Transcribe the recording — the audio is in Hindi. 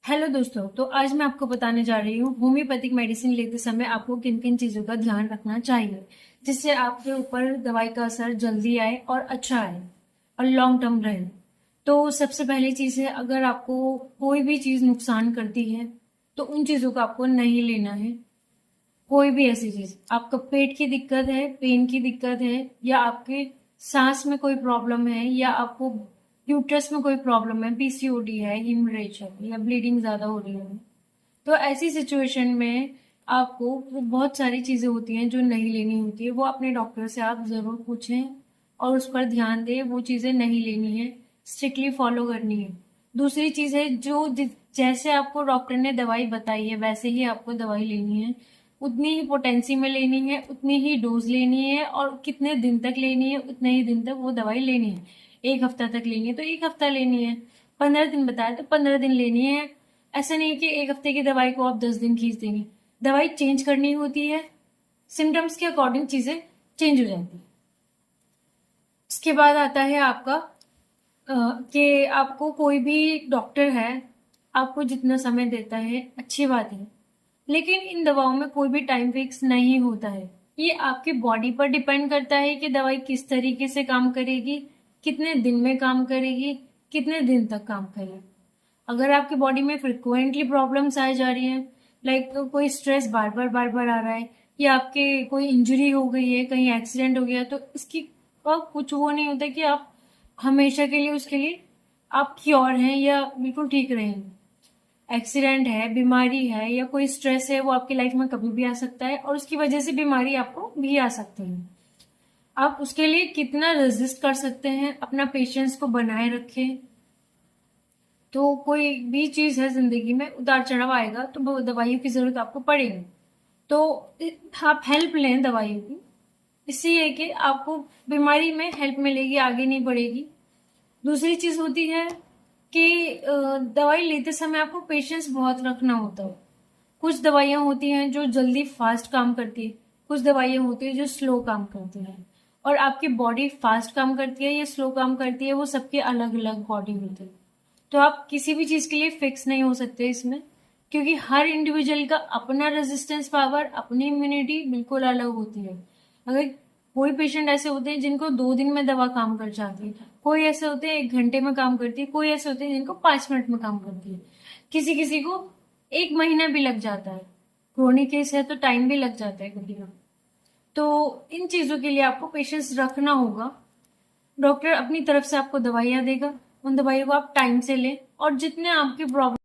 हेलो दोस्तों, तो आज मैं आपको बताने जा रही हूँ होम्योपैथिक मेडिसिन लेते समय आपको किन किन चीज़ों का ध्यान रखना चाहिए जिससे आपके ऊपर दवाई का असर जल्दी आए और अच्छा आए और लॉन्ग टर्म रहे। तो सबसे पहली चीज़ है, अगर आपको कोई भी चीज़ नुकसान करती है तो उन चीज़ों को आपको नहीं लेना है। कोई भी ऐसी चीज़, आपका पेट की दिक्कत है, पेन की दिक्कत है, या आपके सांस में कोई प्रॉब्लम है, या आपको यूट्रस में कोई प्रॉब्लम है, पीसीओडी है, हिमरेज है, या ब्लीडिंग ज्यादा हो रही है, तो ऐसी सिचुएशन में आपको वो बहुत सारी चीजें होती हैं जो नहीं लेनी होती है। वो अपने डॉक्टर से आप जरूर पूछें और उस पर ध्यान दें। वो चीजें नहीं लेनी है, स्ट्रिक्टली फॉलो करनी है। दूसरी चीज है, जो जैसे आपको डॉक्टर ने दवाई बताई है वैसे ही आपको दवाई लेनी है, उतनी ही पोटेंसी में लेनी है, उतनी ही डोज लेनी है, और कितने दिन तक लेनी है उतने ही दिन तक वो दवाई लेनी है। 1 हफ्ता तक लेनी है तो 1 हफ्ता लेनी है, 15 दिन बताया तो 15 दिन लेनी है। ऐसा नहीं है कि 1 हफ्ते की दवाई को आप 10 दिन खींच देंगे। दवाई चेंज करनी होती है, सिम्टम्स के अकॉर्डिंग चीजें चेंज हो जाती है। इसके बाद आता है आपका कि आपको कोई भी डॉक्टर है आपको जितना समय देता है अच्छी बात है, लेकिन इन दवाओं में कोई भी टाइम फिक्स नहीं होता है। ये आपकी बॉडी पर डिपेंड करता है कि दवाई किस तरीके से काम करेगी, कितने दिन में काम करेगी, कितने दिन तक काम करेगी। अगर आपकी बॉडी में फ्रिक्वेंटली प्रॉब्लम्स आ जा रही हैं, लाइक कोई स्ट्रेस बार बार आ रहा है, या आपके कोई इंजरी हो गई है, कहीं एक्सीडेंट हो गया, तो इसकी का कुछ वो नहीं होता कि आप हमेशा के लिए उसके लिए आप क्योर हैं या बिल्कुल ठीक रहेंगे। एक्सीडेंट है, बीमारी है, या कोई स्ट्रेस है, वो आपकी लाइफ में कभी भी आ सकता है और उसकी वजह से बीमारी आपको भी आ सकती है। आप उसके लिए कितना रेजिस्ट कर सकते हैं, अपना पेशेंस को बनाए रखें। तो कोई भी चीज है जिंदगी में, उतार चढ़ाव आएगा तो दवाइयों की जरूरत आपको पड़ेगी, तो आप हेल्प लें दवाइयों की। इससे ये है कि आपको बीमारी में हेल्प मिलेगी, आगे नहीं बढ़ेगी। दूसरी चीज होती है कि दवाई लेते समय आपको पेशेंस बहुत रखना होता है। कुछ दवाइयां होती हैं जो जल्दी फास्ट काम करती है, कुछ दवाइयां होती है जो स्लो काम करती हैं, और आपकी बॉडी फास्ट काम करती है या स्लो काम करती है, वो सबके अलग अलग बॉडी होती है। तो आप किसी भी चीज के लिए फिक्स नहीं हो सकते इसमें, क्योंकि हर इंडिविजुअल का अपना रेजिस्टेंस पावर, अपनी इम्यूनिटी बिल्कुल अलग होती है। अगर कोई पेशेंट ऐसे होते हैं जिनको 2 दिन में दवा काम कर जाती है, कोई ऐसे होते हैं 1 घंटे में काम करती है, कोई ऐसे होते हैं जिनको 5 मिनट में काम करती है, किसी किसी को 1 महीना भी लग जाता है। क्रोनिक केस है तो टाइम भी लग जाता है कभी कभी। तो इन चीजों के लिए आपको पेशेंस रखना होगा। डॉक्टर अपनी तरफ से आपको दवाइयां देगा, उन दवाइयों को आप टाइम से लें, और जितने आपकी प्रॉब्लम